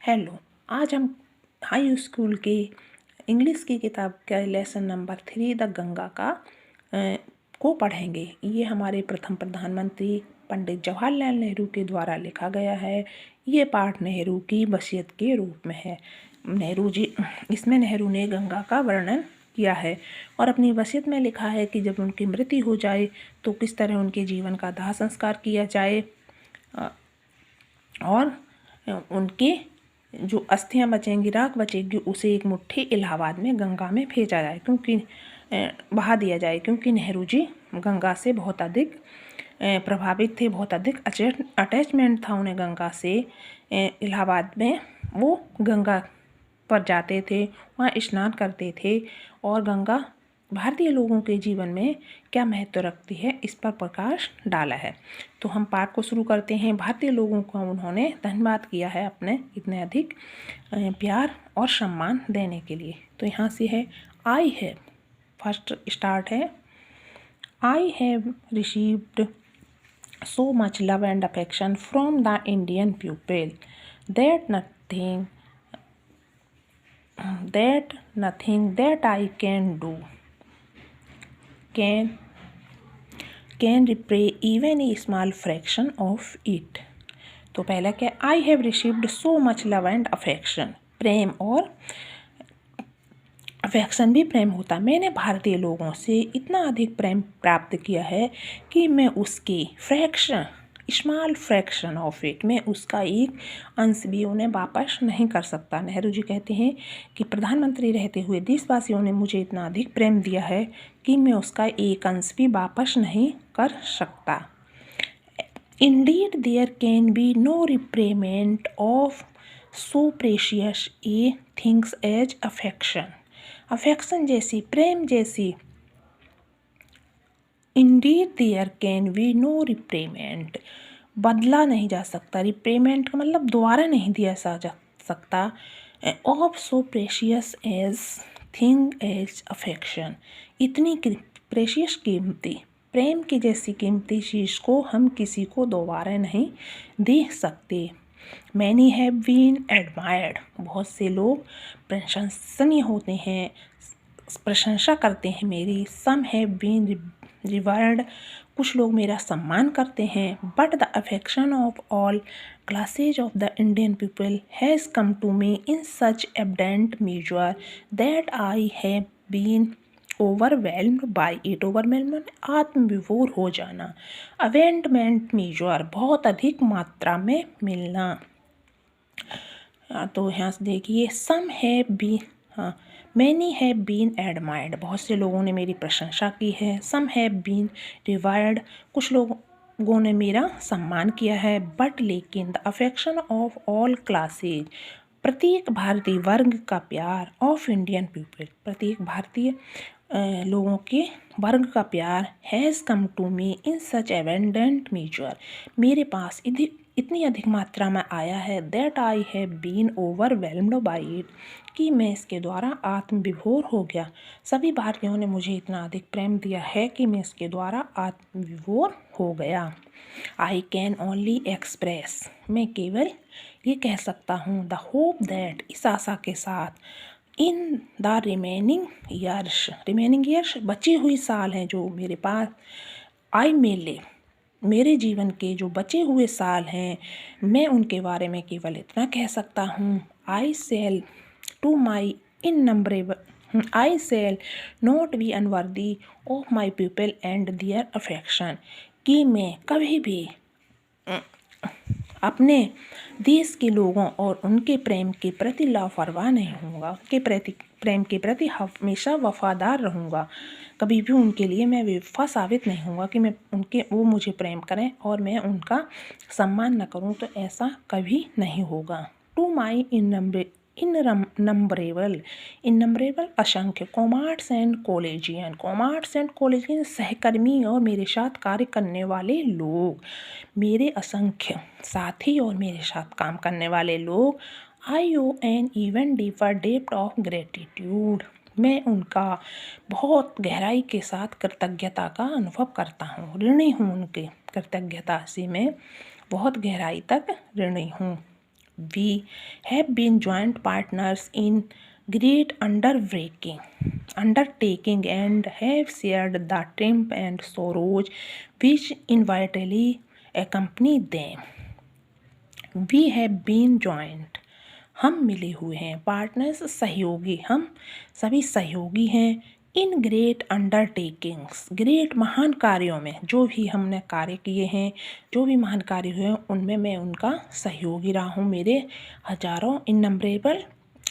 Hello, आज हम high school के इंग्लिश की किताब का लेसन नंबर 3 द गंगा को पढ़ेंगे। ये हमारे प्रथम प्रधानमंत्री पंडित जवाहरलाल नेहरू के द्वारा लिखा गया है। ये पाठ नेहरू की वसीयत के रूप में है। इसमें नेहरू ने गंगा का वर्णन किया है और अपनी वसीयत में लिखा है कि जब उनकी मृत्यु हो जाए तो किस तरह उनके जीवन का दाह संस्कार किया जाए और उनके जो अस्थियां बचेंगी, राख बचेगी, उसे एक मुट्ठी इलाहाबाद में गंगा में भेजा जाए, क्योंकि बहा दिया जाए, क्योंकि नेहरू जी गंगा से बहुत अधिक प्रभावित थे, बहुत अधिक अटैचमेंट था उन्हें गंगा से। इलाहाबाद में वो गंगा पर जाते थे, वहाँ स्नान करते थे और गंगा भारतीय लोगों के जीवन में क्या महत्व रखती है इस पर प्रकाश डाला है। तो हम पाठ को शुरू करते हैं। भारतीय लोगों को उन्होंने धन्यवाद किया है अपने इतने अधिक प्यार और सम्मान देने के लिए। तो यहाँ से है आई हैव, फर्स्ट स्टार्ट है, I have received so much love and affection from the Indian people that nothing that I can do can repay even a small fraction of it। तो पहला क्या, I have received so much love and affection, प्रेम और affection भी प्रेम होता, मैंने भारतीय लोगों से इतना अधिक प्रेम प्राप्त किया है कि मैं उसके स्मॉल फ्रैक्शन ऑफ इट, मैं उसका एक अंश भी उन्हें वापस नहीं कर सकता। नेहरू जी कहते हैं कि प्रधानमंत्री रहते हुए देशवासियों ने मुझे इतना अधिक प्रेम दिया है कि मैं उसका एक अंश भी वापस नहीं कर सकता। Indeed, there can be no repayment of so precious a things as affection। Affection जैसी, प्रेम जैसी, Indeed, there can be no repayment, बदला नहीं जा सकता, रिपेमेंट का मतलब दोबारा नहीं दिया जा सकता, of so precious as thing as affection, इतनी प्रेशियस कीमती, प्रेम की जैसी कीमती चीज़ को हम किसी को दोबारा नहीं दे सकते। मैनी हैव बीन एडमायर्ड, बहुत से लोग प्रशंसनीय होते हैं, प्रशंसा करते हैं मेरी। सम हैव बीन रिवर्ड, कुछ लोग मेरा सम्मान करते हैं। But the affection of all classes of the Indian people has come to me in such abundant measure that I have been overwhelmed by it. Overwhelm आत्मविभोर हो जाना, अवेंटमेंट मेजर बहुत अधिक मात्रा में मिलना। तो यहाँ से देखिए, सम हैव बी, हाँ, मैनी हैव बीन एडमायर्ड, बहुत से लोगों ने मेरी प्रशंसा की है। सम हैव बीन रिवायर्ड, कुछ लोगों ने मेरा सम्मान किया है। बट लेकिन the affection of all classes, प्रत्येक भारतीय वर्ग का प्यार, ऑफ इंडियन पीपल, प्रत्येक भारतीय लोगों के वर्ग का प्यार, has come to me in such abundant measure, मेरे पास इतनी अधिक मात्रा में आया है। That I have been overwhelmed by it, कि मैं इसके द्वारा आत्मविभोर हो गया। सभी भारतीयों ने मुझे इतना अधिक प्रेम दिया है कि मैं इसके द्वारा आत्मविभोर हो गया। आई कैन ओनली एक्सप्रेस, मैं केवल ये कह सकता हूँ, द होप दैट, इस आशा के साथ, इन द रिमेनिंग ईयर्स, बची हुई साल हैं जो मेरे पास, आई मेले, मेरे जीवन के जो बचे हुए साल हैं, मैं उनके बारे में केवल इतना कह सकता हूँ, I shall to my innumerable, I shall not be unworthy of my people and their affection, कि मैं कभी भी अपने देश के लोगों और उनके प्रेम के प्रति लापरवाह नहीं होऊंगा, उनके प्रेम के प्रति हमेशा वफादार रहूँगा। कभी भी उनके लिए मैं बेवफा साबित नहीं होऊंगा कि वो मुझे प्रेम करें और मैं उनका सम्मान न करूं, तो ऐसा कभी नहीं होगा। टू माई इननंबरेबल असंख्य, कॉमर्स एंड कॉलेजियन सहकर्मी और मेरे साथ कार्य करने वाले लोग, मेरे असंख्य साथी और मेरे साथ काम करने वाले लोग, I owe an even deeper depth of gratitude, मैं उनका बहुत गहराई के साथ कृतज्ञता का अनुभव करता हूँ, ऋणी हूँ उनके कृतज्ञता से, मैं बहुत गहराई तक ऋणी हूँ। We have been joint partners in great undertaking and have shared the triumph and sorrows which inevitably accompany them. We have been joint, हम मिले हुए हैं, पार्टनर्स सहयोगी, हम सभी सहयोगी हैं, इन ग्रेट अंडरटेकिंग्स, ग्रेट महान कार्यों में, जो भी हमने कार्य किए हैं, जो भी महान कार्य हुए हैं उनमें मैं उनका सहयोगी रहा हूँ। मेरे हजारों इननंबरेबल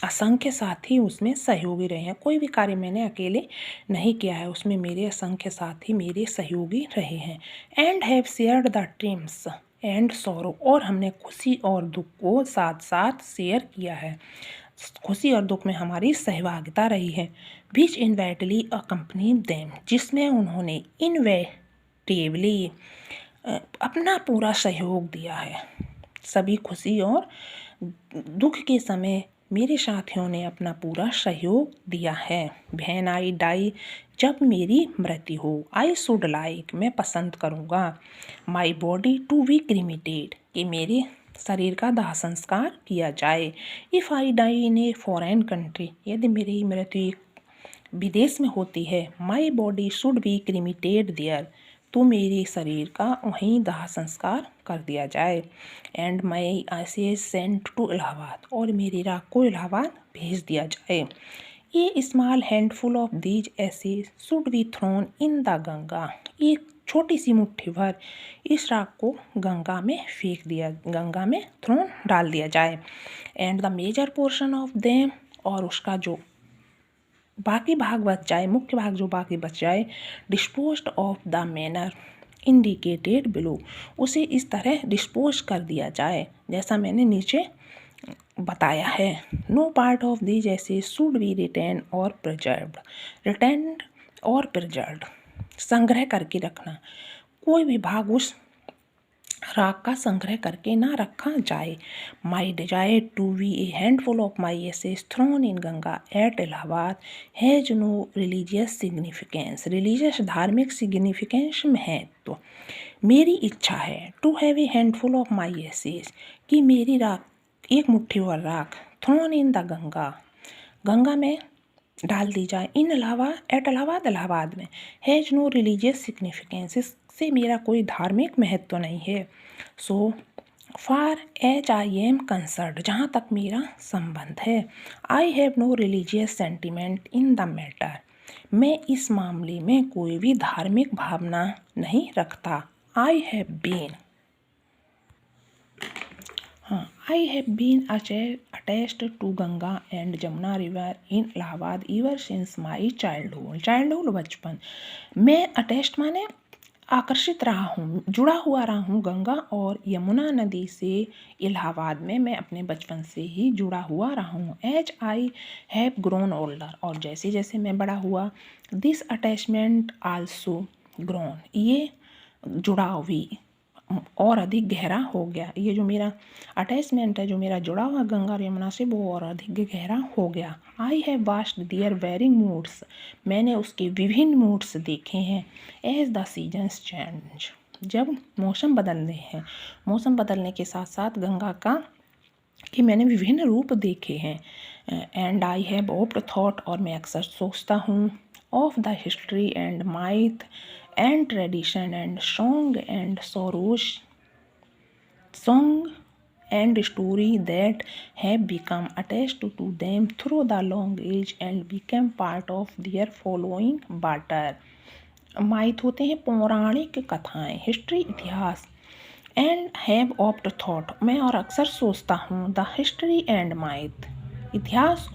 असंख्य साथी उसमें सहयोगी रहे हैं। कोई भी कार्य मैंने अकेले नहीं किया है, उसमें मेरे असंख्य साथी मेरे सहयोगी रहे हैं। And have shared the TRIMS and sorrow, और हमने खुशी और दुख को साथ साथ शेयर किया है। खुशी और दुख में हमारी सहभागिता रही है। विच इनवेटली अकम्पनी देम, जिसमें उन्होंने इनवेटिवली अपना पूरा सहयोग दिया है। सभी खुशी और दुख के समय मेरे साथियों ने अपना पूरा सहयोग दिया है। व्हेन आई डाई, जब मेरी मृत्यु हो, आई शुड लाइक, मैं पसंद करूँगा, my body to be cremated, कि मेरे शरीर का दाह संस्कार किया जाए। If I die in a foreign country, यदि मेरी मृत्यु विदेश में होती है, my body should be cremated there, तो मेरे शरीर का वहीं दाह संस्कार कर दिया जाए। And my ashes sent to Allahabad, और मेरी राख को इलाहाबाद भेज दिया जाए। A small handful of these ashes should be thrown in the Ganga, एक छोटी सी मुट्ठी भर इस राख को गंगा में गंगा में डाल दिया जाए। And the major portion of them, और उसका जो बाकी भाग बच जाए, मुख्य भाग जो बाकी बच जाए, disposed of the manner indicated below, उसे इस तरह डिस्पोज कर दिया जाए जैसा मैंने नीचे बताया है। नो पार्ट ऑफ दीज ऐसे शुड बी रिटेन और प्रिजर्व्ड, संग्रह करके रखना, कोई भी भाग उस राख का संग्रह करके ना रखा जाए। My desire to be a handful of my ashes thrown in Ganga at Allahabad has no religious significance, religious धार्मिक सिग्निफिकेंस महत्व। मेरी इच्छा है to have a handful of my ashes, कि मेरी राख, एक मुट्ठी भर राख, थ्रोन इन द गंगा में डाल दी जाए, इन इलाहाबाद एट इलाहाबाद में, हैज नो रिलीजियस सिग्निफिकेंस, इससे मेरा कोई धार्मिक महत्व नहीं है। So far as I am concerned, जहाँ तक मेरा संबंध है, I have no religious sentiment in the matter, मैं इस मामले में कोई भी धार्मिक भावना नहीं रखता। I have been attached to Ganga and Jamuna river in Allahabad ever since my childhood बचपन, मैं अटैच्ड माने आकर्षित रहा हूँ, जुड़ा हुआ रहा हूँ गंगा और यमुना नदी से इलाहाबाद में, मैं अपने बचपन से ही जुड़ा हुआ रहा हूँ। As I have grown older, और जैसे जैसे मैं बड़ा हुआ, दिस अटैचमेंट आल्सो ग्रोन, ये जुड़ाव भी और अधिक गहरा हो गया। ये जो मेरा अटैचमेंट है, जो मेरा जुड़ा हुआ गंगा और यमुना से, वो और अधिक गहरा हो गया। I have watched their varying moods, मैंने उसके विभिन्न मूड्स देखे हैं। एज द सीजन्स चेंज, जब मौसम बदलते हैं, मौसम बदलने के साथ साथ गंगा का कि मैंने विभिन्न रूप देखे हैं। And I have oft thought, और मैं अक्सर सोचता हूँ, of the history and माइथ and tradition and song and sorrows, song and story that have become attached to them through the long age and became part of their following barter। माइथ होते हैं पौराणिक कथाएं, history इतिहास, and have oft thought, मैं और अक्सर सोचता हूँ, द हिस्ट्री एंड माइथ, इतिहास